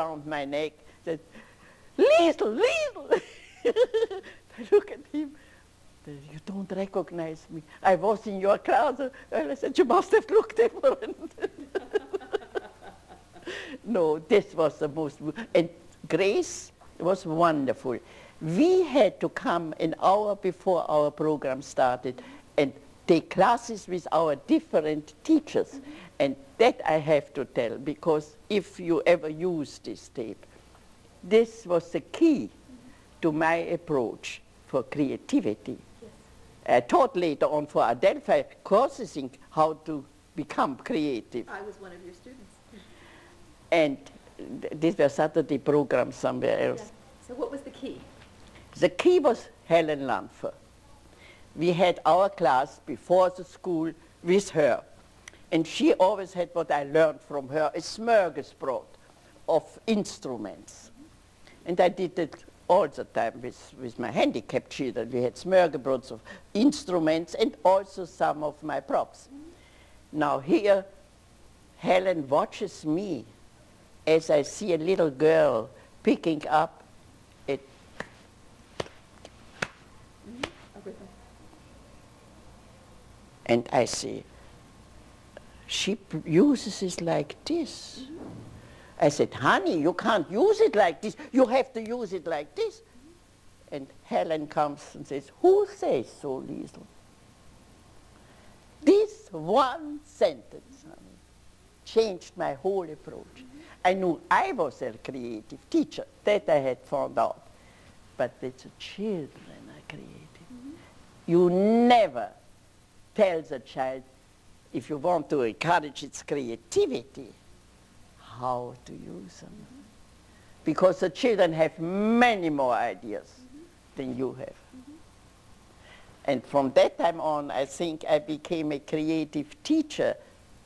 around my neck, said, Liesl, Liesl. I look at him. You don't recognize me. I was in your class. And I said, you must have looked different. No, this was the most, and Grace was wonderful. We had to come an hour before our program started and take classes with our different teachers. And that I have to tell, because if you ever use this tape, this was the key to my approach for creativity. I taught later on for Adelphi courses in how to become creative. I was one of your students. And these were Saturday programs somewhere else. Yeah. So what was the key? The key was Helen Lanfer. We had our class before the school with her. And she always had what I learned from her, a smorgasbord of instruments. And I did it all the time with my handicapped children. We had smorgasbords of instruments and also some of my props. Now here, Helen watches me as I see a little girl picking up a and I say, she uses it like this. I said, honey, you can't use it like this. You have to use it like this. And Helen comes and says, who says so, Liesl? This one sentence, honey, changed my whole approach. I knew I was a creative teacher. That I had found out. But that the children are creative. You never tell the child, if you want to encourage its creativity, how to use them. Because the children have many more ideas than you have. And from that time on, I think I became a creative teacher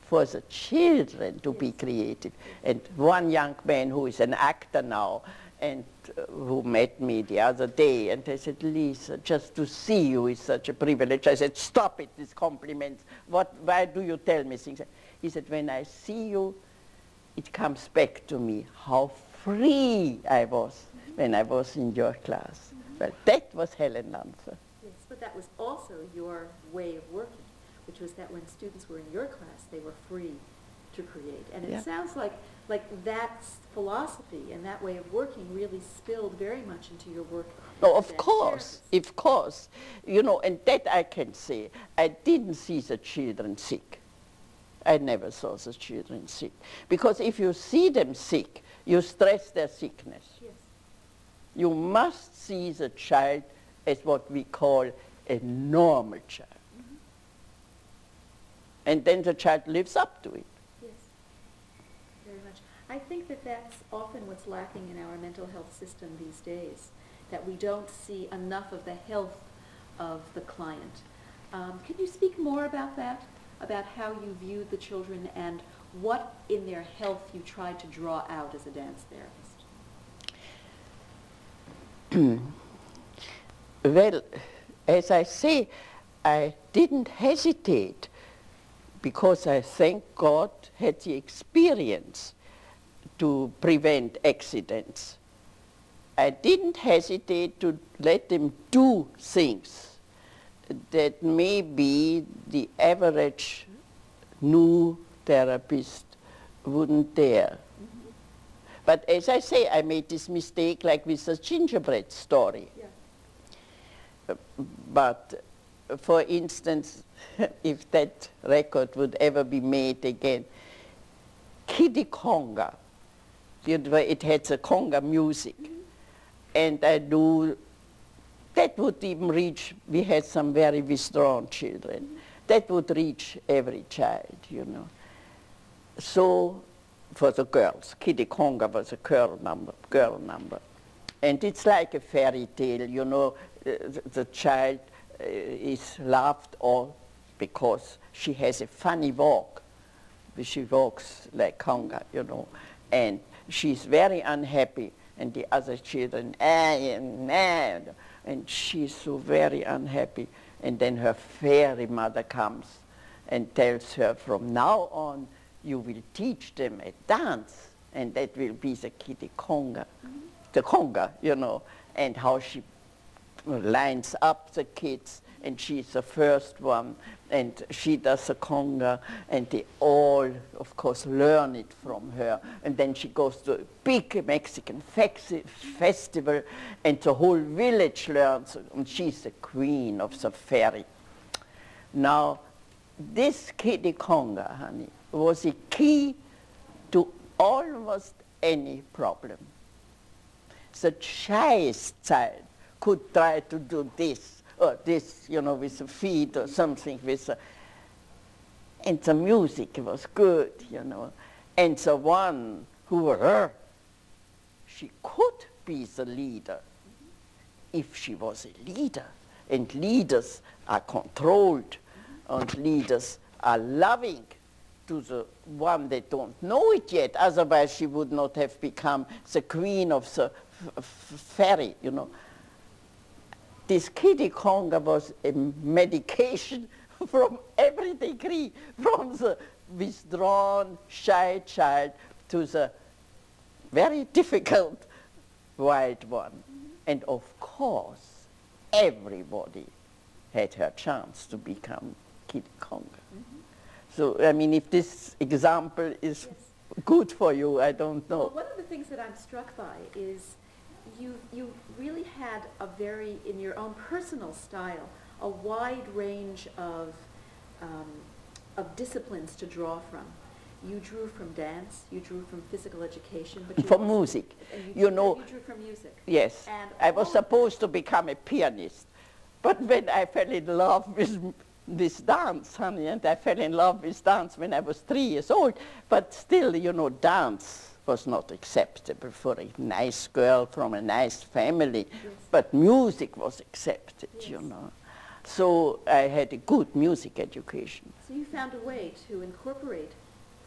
for the children to be creative. And one young man who is an actor now, and who met me the other day, and I said, Lisa, just to see you is such a privilege. I said, stop it, these compliments. Why do you tell me things? He said, when I see you, it comes back to me how free I was when I was in your class. Well, that was Helen Lanfer. Yes, but that was also your way of working, which was that when students were in your class, they were free to create. And it sounds like that philosophy and that way of working really spilled very much into your work. Oh, of course, of course. You know, and that I can say. I didn't see the children sick. I never saw the children sick. Because if you see them sick, you stress their sickness. Yes. You must see the child as what we call a normal child. And then the child lives up to it. Yes, very much. I think that that's often what's lacking in our mental health system these days, that we don't see enough of the health of the client. Can you speak more about that, about how you viewed the children and what in their health you tried to draw out as a dance therapist? Well, as I say, I didn't hesitate because I, thank God, had the experience to prevent accidents. I didn't hesitate to let them do things that maybe the average new therapist wouldn't dare. But as I say, I made this mistake like with the gingerbread story. Yeah. But for instance, if that record would ever be made again, Kiddie Conga, it had the conga music. And I knew that would even reach, we had some very withdrawn children. That would reach every child, you know. So, for the girls, Kiddie Conga was a girl number. And it's like a fairy tale, you know, the child is laughed off because she has a funny walk. She walks like conga, you know, and she's very unhappy, and the other children, and she's so very unhappy. And then her fairy mother comes and tells her, from now on, you will teach them a dance, and that will be the kitty conga, the conga, you know, and how she lines up the kids, and she's the first one, and she does the conga, and they all, of course, learn it from her. And then she goes to a big Mexican festival, and the whole village learns, and she's the queen of the ferry. Now, this kitty conga, honey, was a key to almost any problem. The shyest child could try to do this, or this, you know, with the feet or something with the, and the music was good, you know. And the one who, she could be the leader if she was a leader. And leaders are controlled, and leaders are loving to the one they don't know it yet. Otherwise she would not have become the queen of the ferry, you know. This kitty conga was a medication from every degree, from the withdrawn, shy child to the very difficult wild one. And of course, everybody had her chance to become kitty conga. So, I mean, if this example is good for you, I don't know. Well, one of the things that I'm struck by is you really had a very, in your own personal style, a wide range of disciplines to draw from. You drew from dance, you drew from physical education, but you from music. You know, you drew from music. Yes, and I was supposed to become a pianist, but when I fell in love with this dance, honey, and I fell in love with dance when I was 3 years old, but still, you know, dance was not acceptable for a nice girl from a nice family, but music was accepted, you know. So I had a good music education. So you found a way to incorporate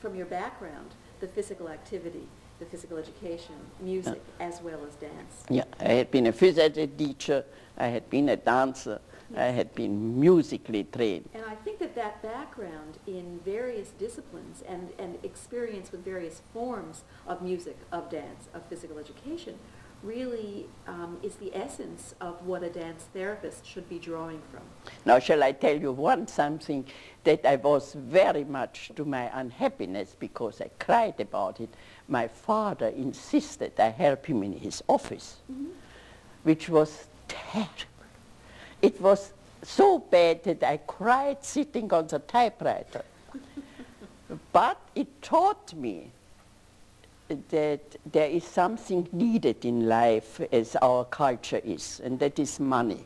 from your background the physical activity, the physical education, music, as well as dance. Yeah, I had been a physics teacher, I had been a dancer, I had been musically trained. And I think that that background in various disciplines and experience with various forms of music, of dance, of physical education really is the essence of what a dance therapist should be drawing from. Now, shall I tell you something that I was very much to my unhappiness because I cried about it. My father insisted I help him in his office, which was terrible. It was so bad that I cried sitting on the typewriter. But it taught me that there is something needed in life as our culture is, and that is money.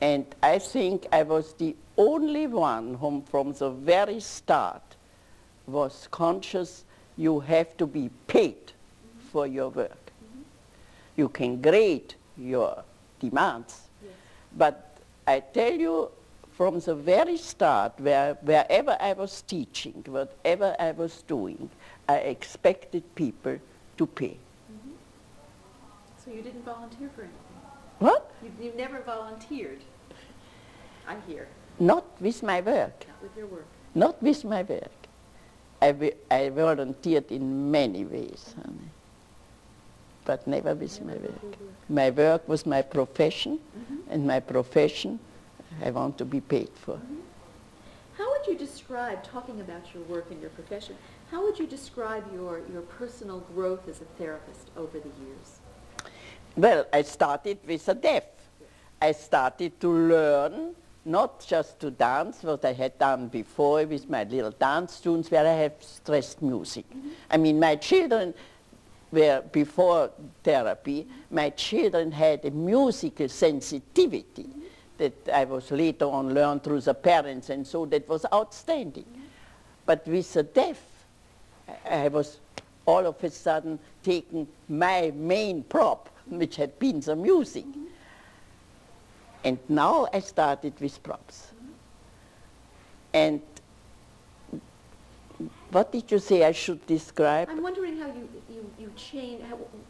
And I think I was the only one whom from the very start was conscious you have to be paid for your work. You can grade your demands. Yes. But I tell you, from the very start, wherever I was teaching, whatever I was doing, I expected people to pay. So you didn't volunteer for anything? What? You never volunteered, I hear. Not with my work. Not with your work. Not with my work. I volunteered in many ways, honey, but never with my work. My work was my profession, and my profession I want to be paid for. How would you describe, talking about your work and your profession, how would you describe your personal growth as a therapist over the years? Well, I started with the deaf. I started to learn not just to dance, what I had done before with my little dance students where I have stressed music. I mean, my children were, before therapy, my children had a musical sensitivity that I was later on learned through the parents, and so that was outstanding. But with the deaf, I was all of a sudden taking my main prop, which had been the music. And now I started with props. And what did you say I should describe? I'm wondering how you changed,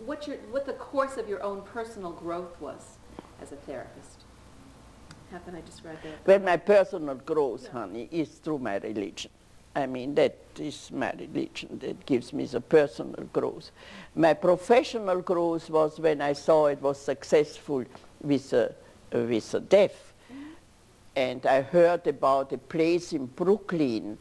what the course of your own personal growth was as a therapist. How can I describe that? Well, my personal growth, honey, is through my religion. I mean, that is my religion. That gives me the personal growth. My professional growth was when I saw it was successful with the deaf. And I heard about a place in Brooklyn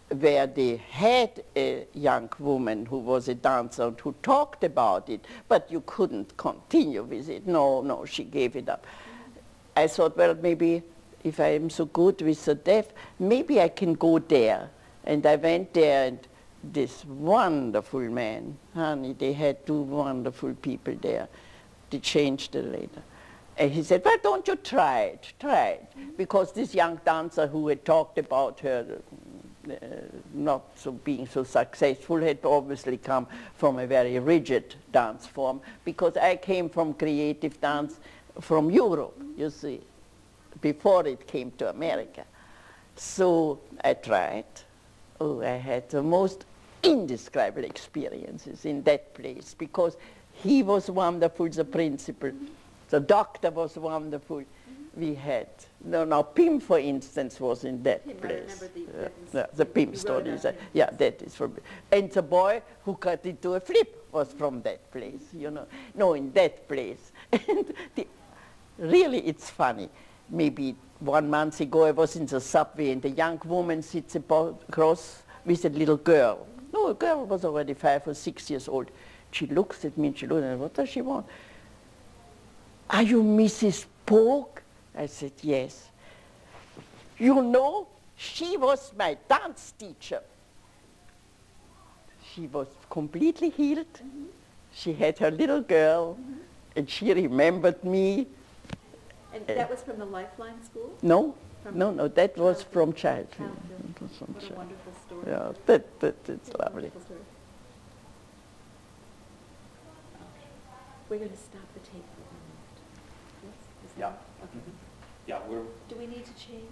where they had a young woman who was a dancer and who talked about it, but you couldn't continue with it. No, she gave it up. I thought, well, maybe if I am so good with the deaf, maybe I can go there. And I went there, and this wonderful man, honey, they had two wonderful people there. They changed it later. And he said, well, don't you try it, Because this young dancer who had talked about her not so being so successful had obviously come from a very rigid dance form, because I came from creative dance from Europe, you see, before it came to America. So I tried. Oh, I had the most indescribable experiences in that place, because he was wonderful, the principal. The doctor was wonderful. We had, now Pim, for instance, was in that place. I remember the Pim story. Yeah, that is from. And the boy who cut into a flip was from that place, you know. No, in that place. And really, it's funny. Maybe 1 month ago, I was in the subway, and a young woman sits across with a little girl. No, a girl was already 5 or 6 years old. She looks at me, and she looks at me, what does she want? Are you Mrs. Polk? I said, yes. You know, she was my dance teacher. She was completely healed. She had her little girl, and she remembered me. And that was from the Lifeline School? No, no, that was from childhood. What a wonderful story. Yeah, that's lovely. Okay. We're going to stop the tape for a minute. Yes? Yeah. Okay. Yeah, Do we need to change?